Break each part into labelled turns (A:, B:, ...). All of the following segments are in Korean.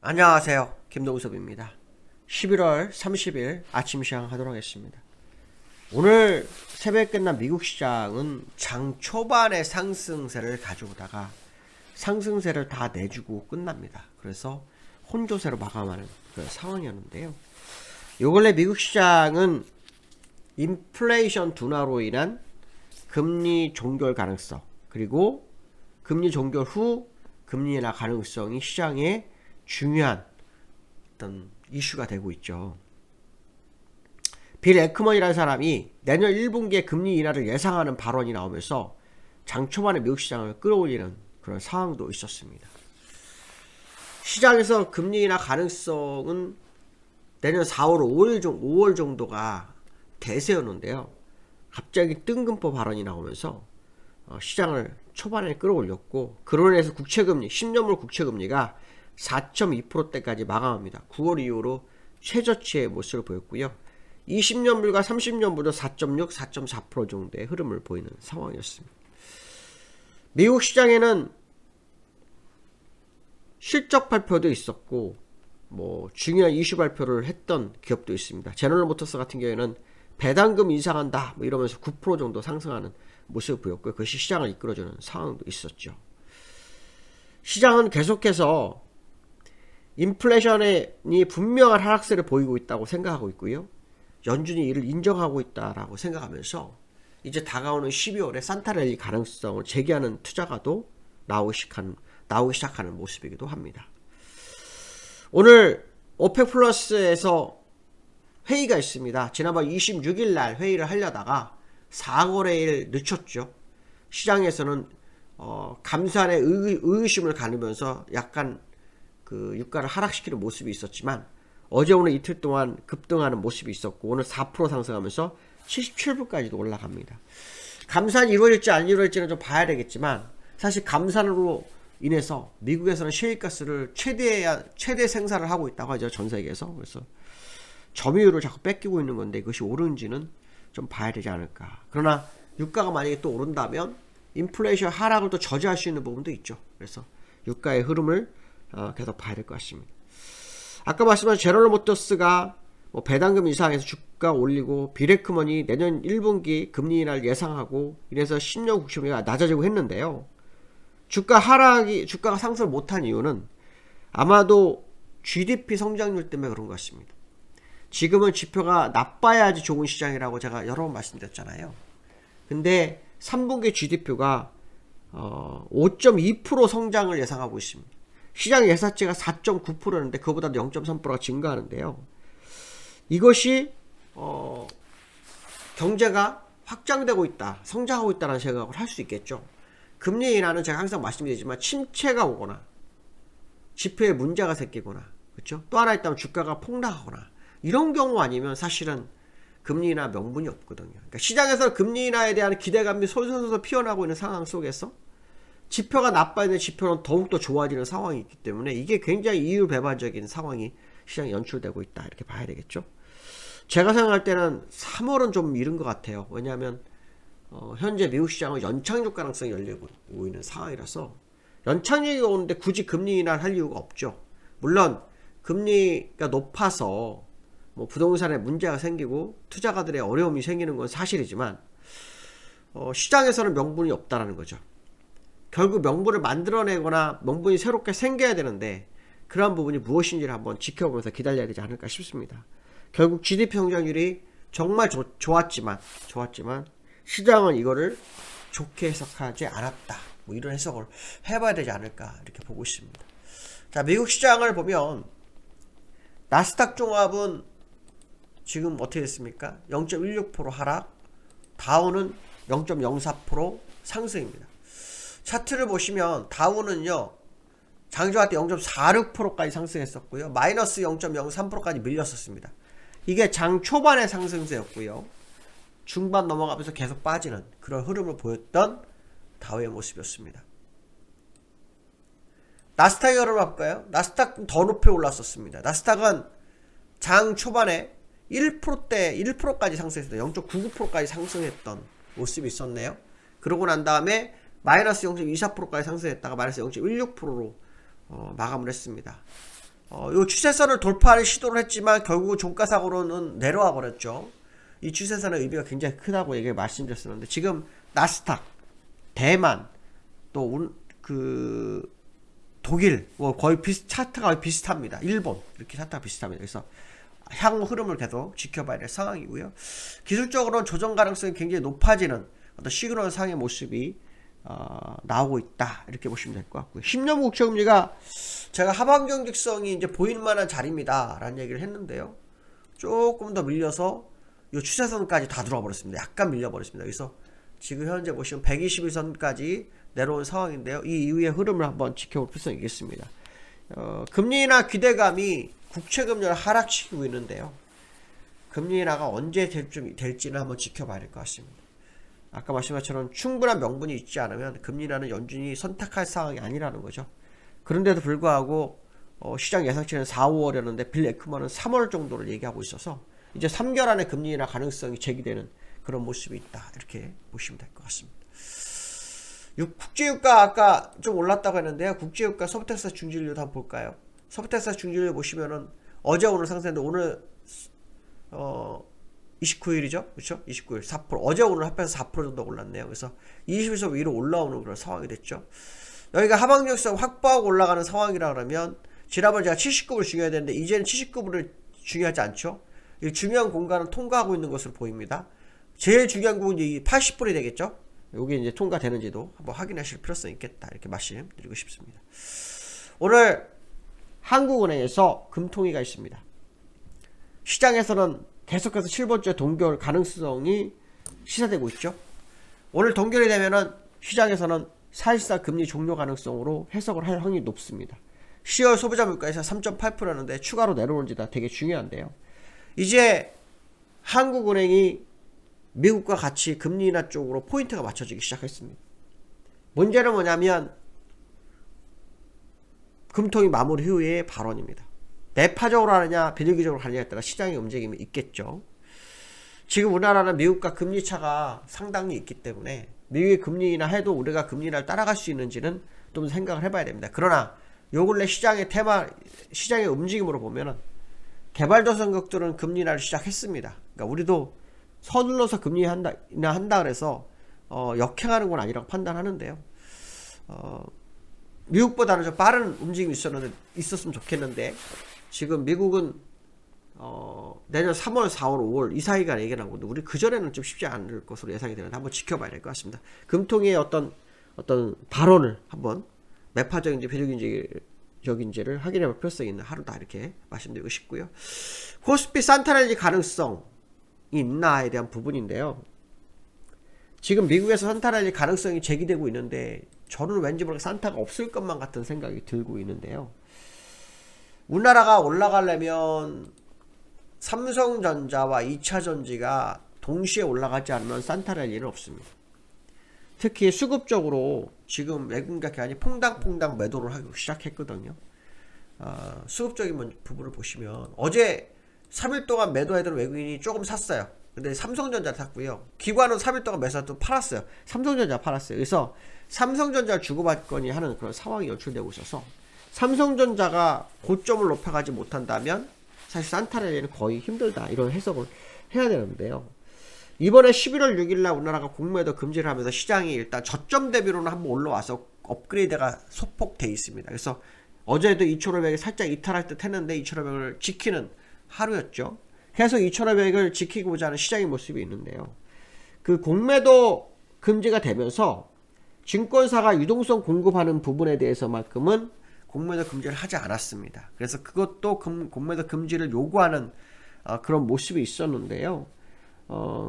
A: 안녕하세요. 김동섭입니다. 11월 30일 아침 시장 하도록 하겠습니다. 오늘 새벽에 끝난 미국 시장은 장 초반에 상승세를 가져오다가 상승세를 다 내주고 끝납니다. 그래서 혼조세로 마감하는 그런 상황이었는데요. 요 근래 미국 시장은 인플레이션 둔화로 인한 금리 종결 가능성, 그리고 금리 종결 후 금리 인하 가능성이 시장에 중요한 어떤 이슈가 되고 있죠. 빌 에크먼이라는 사람이 내년 1분기에 금리 인하를 예상하는 발언이 나오면서 장 초반에 미국 시장을 끌어올리는 그런 상황도 있었습니다. 시장에서 금리 인하 가능성은 내년 4월, 5월 정도가 대세였는데요. 갑자기 뜬금포 발언이 나오면서 시장을 초반에 끌어올렸고, 그로 인해서 국채금리, 10년물 국채금리가 4.2%대까지 마감합니다. 9월 이후로 최저치의 모습을 보였고요. 20년물과 30년물도 4.6, 4.4% 정도의 흐름을 보이는 상황이었습니다. 미국 시장에는 실적 발표도 있었고, 중요한 이슈 발표를 했던 기업도 있습니다. 제너럴 모터스 같은 경우에는 배당금 인상한다 이러면서 9% 정도 상승하는 모습을 보였고요. 그것이 시장을 이끌어주는 상황도 있었죠. 시장은 계속해서 인플레이션이 분명한 하락세를 보이고 있다고 생각하고 있고요. 연준이 이를 인정하고 있다라고 생각하면서 이제 다가오는 12월에 산타랠리 가능성을 제기하는 투자가도 나오기 시작하는 모습이기도 합니다. 오늘 오펙 플러스에서 회의가 있습니다. 지난번 26일 날 회의를 하려다가 4거래일 늦췄죠. 시장에서는 감산의 의구심을 가누면서 약간 그 유가를 하락시키는 모습이 있었지만, 어제 오늘 이틀 동안 급등하는 모습이 있었고, 오늘 4% 상승하면서 77불까지도 올라갑니다. 감산이 이루어질지 안 이루어질지는 좀 봐야 되겠지만, 사실 감산으로 인해서 미국에서는 셰일가스를 최대 생산을 하고 있다고 하죠. 전 세계에서. 그래서 점유율을 자꾸 뺏기고 있는 건데, 그것이 옳은지는 좀 봐야 되지 않을까. 그러나 유가가 만약에 또 오른다면 인플레이션 하락을 또 저지할 수 있는 부분도 있죠. 그래서 유가의 흐름을 계속 봐야 될 것 같습니다. 아까 말씀하신 제너럴 모터스가 배당금 인상해서 주가 올리고, 빌 에크먼이 내년 1분기 금리 인하를 예상하고, 이래서 10년 국채금리가 낮아지고 했는데요. 주가가 상승을 못한 이유는 아마도 GDP 성장률 때문에 그런 것 같습니다. 지금은 지표가 나빠야지 좋은 시장이라고 제가 여러 번 말씀드렸잖아요. 근데 3분기 GDP가 5.2% 성장을 예상하고 있습니다. 시장 예상치가 4.9%였는데 그거보다 0.3%가 증가하는데요. 이것이 경제가 확장되고 있다, 성장하고 있다는 생각을 할 수 있겠죠. 금리 인하는 제가 항상 말씀드리지만 침체가 오거나 지표에 문제가 생기거나, 그렇죠? 또 하나 있다면 주가가 폭락하거나, 이런 경우 아니면 사실은 금리 인하 명분이 없거든요. 그러니까 시장에서 금리 인하에 대한 기대감이 솔솔솔 피어나고 있는 상황 속에서 지표가 나빠지는 지표는 더욱더 좋아지는 상황이 있기 때문에 이게 굉장히 이율배반적인 상황이 시장에 연출되고 있다, 이렇게 봐야 되겠죠. 제가 생각할 때는 3월은 좀 이른 것 같아요. 왜냐하면 현재 미국 시장은 연착륙 가능성이 열리고 있는 상황이라서, 연착륙이 오는데 굳이 금리 인하를 할 이유가 없죠. 물론 금리가 높아서 부동산에 문제가 생기고 투자가들의 어려움이 생기는 건 사실이지만, 시장에서는 명분이 없다라는 거죠. 결국 명분을 만들어내거나 명분이 새롭게 생겨야 되는데, 그러한 부분이 무엇인지를 한번 지켜보면서 기다려야 되지 않을까 싶습니다. 결국 GDP 성장률이 정말 좋았지만 시장은 이거를 좋게 해석하지 않았다, 이런 해석을 해봐야 되지 않을까, 이렇게 보고 있습니다. 자, 미국 시장을 보면 나스닥 종합은 지금 어떻게 됐습니까? 0.16% 하락, 다우는 0.04% 상승입니다. 차트를 보시면 다우는요, 장중할 때 0.46%까지 상승했었고요. 마이너스 0.03%까지 밀렸었습니다. 이게 장 초반의 상승세였고요. 중반 넘어가면서 계속 빠지는 그런 흐름을 보였던 다우의 모습이었습니다. 나스닥의 흐름을 볼까요? 나스닥은 더 높이 올랐었습니다. 나스닥은 장 초반에 1%까지 상승했어요. 0.99%까지 상승했던 모습이 있었네요. 그러고 난 다음에 마이너스 0.24%까지 상승했다가 마이너스 0.16%로 마감을 했습니다. 요 추세선을 돌파하는 시도를 했지만 결국 종가상으로는 내려와 버렸죠. 이 추세선의 의미가 굉장히 크다고 얘기 말씀드렸었는데 지금 나스닥, 대만, 또 독일 거의 차트가 거의 비슷합니다. 일본 이렇게 차트가 비슷합니다. 그래서 향후 흐름을 계속 지켜봐야 될 상황이고요. 기술적으로는 조정 가능성이 굉장히 높아지는 어떤 시그널 상의 모습이 나오고 있다 이렇게 보시면 될 것 같고요. 10년 국채금리가 제가 하방정 직성이 이제 보일 만한 자리입니다 라는 얘기를 했는데요. 조금 더 밀려서 이 추세선까지 다 들어와 버렸습니다. 약간 밀려 버렸습니다. 그래서 지금 현재 보시면 121선까지 내려온 상황인데요. 이 이후의 흐름을 한번 지켜볼 필요성이 있겠습니다. 금리 인하 기대감이 국채금리를 하락시키고 있는데요. 금리 인하가 언제 될지는 한번 지켜봐야 될 것 같습니다. 아까 말씀한 것처럼 충분한 명분이 있지 않으면 금리 인하는 연준이 선택할 상황이 아니라는 거죠. 그런데도 불구하고 시장 예상치는 4, 5월이었는데 빌 에크먼은 3월 정도를 얘기하고 있어서 이제 3개월 안에 금리 인하 가능성이 제기되는 그런 모습이 있다 이렇게 보시면 될 것 같습니다. 국제유가 아까 좀 올랐다고 했는데요. 국제유가 서브텍사스 중진율도 한번 볼까요? 서브텍사스 중진율 보시면은 어제 오늘 상승했는데 오늘 29일이죠? 그렇죠? 29일 4%. 어제 오늘 합해서 4% 정도 올랐네요. 그래서 20에서 위로 올라오는 그런 상황이 됐죠. 여기가 하방역성 확보하고 올라가는 상황이라 그러면 지난번에 제가 70급을 중요해야 되는데 이제는 70급을 중요하지 않죠. 이 중요한 공간을 통과하고 있는 것으로 보입니다. 제일 중요한 부분이 이 80불이 되겠죠. 여기 이제 통과되는지도 한번 확인하실 필요성이 있겠다 이렇게 말씀드리고 싶습니다. 오늘 한국은행에서 금통위가 있습니다. 시장에서는 계속해서 7번째 동결 가능성이 시사되고 있죠. 오늘 동결이 되면은 시장에서는 사실상 금리 종료 가능성으로 해석을 할 확률이 높습니다. 10월 소비자 물가에서 3.8%였는데 추가로 내려오는지가 되게 중요한데요. 이제 한국은행이 미국과 같이 금리 인하 쪽으로 포인트가 맞춰지기 시작했습니다. 문제는 뭐냐면 금통위 마무리 후의 발언입니다. 매파적으로 하느냐 비둘기적으로 하느냐에 따라 시장의 움직임이 있겠죠. 지금 우리나라는 미국과 금리 차가 상당히 있기 때문에 미국이 금리 인하 해도 우리가 금리 인하를 따라갈 수 있는지는 좀 생각을 해봐야 됩니다. 그러나 요 근래 시장의 시장의 움직임으로 보면은 개발도상국들은 금리 인하를 시작했습니다. 그러니까 우리도 서둘러서 금리 인하한다 그래서 역행하는 건 아니라고 판단하는데요. 미국보다는 좀 빠른 움직임이 있었으면 좋겠는데 지금 미국은 내년 3월, 4월, 5월 이 사이가 얘기가 나오는데 우리 그전에는 좀 쉽지 않을 것으로 예상이 되는데 한번 지켜봐야 될 것 같습니다. 금통위의 어떤 발언을 한번 매파적인지 비둘기적인지를 확인해 볼 필요성이 있는 하루다 이렇게 말씀드리고 싶고요. 코스피 산타랠리 가능성이 있나에 대한 부분인데요. 지금 미국에서 산타랠리 가능성이 제기되고 있는데 저는 왠지 모르게 산타가 없을 것만 같은 생각이 들고 있는데요. 우리나라가 올라가려면 삼성전자와 2차전지가 동시에 올라가지 않으면 산타랠리는 없습니다. 특히 수급적으로 지금 외국인과 기관이 퐁당퐁당 매도를 하기 시작했거든요. 수급적인 부분을 보시면 어제 3일 동안 매도했던 외국인이 조금 샀어요. 근데 삼성전자를 샀고요. 기관은 3일 동안 매수해도 팔았어요. 삼성전자 팔았어요. 그래서 삼성전자를 주고받거니 하는 그런 상황이 연출되고 있어서 삼성전자가 고점을 높여가지 못한다면 사실 산타랠리는 거의 힘들다 이런 해석을 해야 되는데요. 이번에 11월 6일날 우리나라가 공매도 금지를 하면서 시장이 일단 저점 대비로는 한번 올라와서 업그레이드가 소폭 돼 있습니다. 그래서 어제도 2,500을 살짝 이탈할 듯 했는데 2,500을 지키는 하루였죠. 계속 2,500을 지키고자 하는 시장의 모습이 있는데요. 그 공매도 금지가 되면서 증권사가 유동성 공급하는 부분에 대해서만큼은 공매도 금지를 하지 않았습니다. 그래서 그것도 공매도 금지를 요구하는 그런 모습이 있었는데요.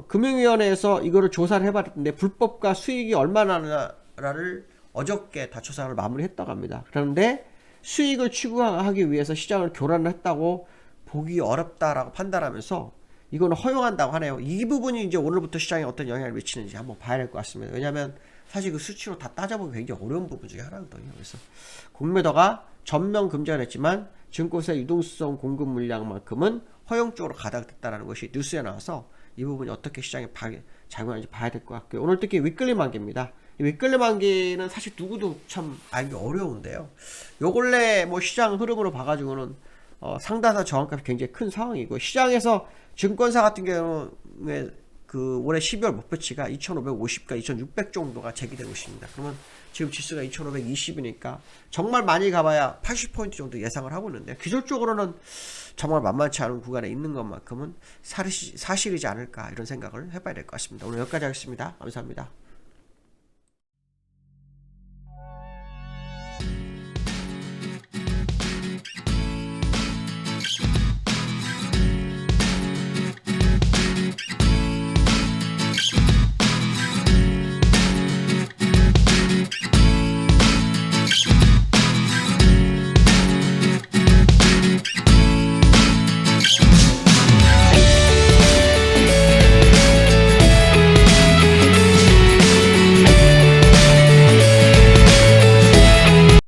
A: 금융위원회에서 이거를 조사를 해봤는데 불법과 수익이 얼마나를 어저께 다 조사를 마무리했다고 합니다. 그런데 수익을 추구하기 위해서 시장을 교란을 했다고 보기 어렵다라고 판단하면서 이거는 허용한다고 하네요. 이 부분이 이제 오늘부터 시장에 어떤 영향을 미치는지 한번 봐야 될 것 같습니다. 왜냐하면 사실 그 수치로 다 따져보기 굉장히 어려운 부분 중에 하나거든요. 그래서 공매도가 전면 금지가 됐지만 증권사 유동성 공급 물량만큼은 허용 쪽으로 가닥됐다는 것이 뉴스에 나와서 이 부분이 어떻게 시장에 작용하는지 봐야 될 것 같고요. 오늘 특히 위클리 만기입니다. 이 윗끌림 만기는 사실 누구도 참 알기 어려운데요. 요 근래 뭐 시장 흐름으로 봐가지고는 상단사 저항값이 굉장히 큰 상황이고, 시장에서 증권사 같은 경우에 그 올해 12월 목표치가 2550과 2600 정도가 제기되고 있습니다. 그러면 지금 지수가 2520이니까 정말 많이 가봐야 80포인트 정도 예상을 하고 있는데, 기술적으로는 정말 만만치 않은 구간에 있는 것만큼은 사실이지 않을까 이런 생각을 해봐야 될 것 같습니다. 오늘 여기까지 하겠습니다. 감사합니다.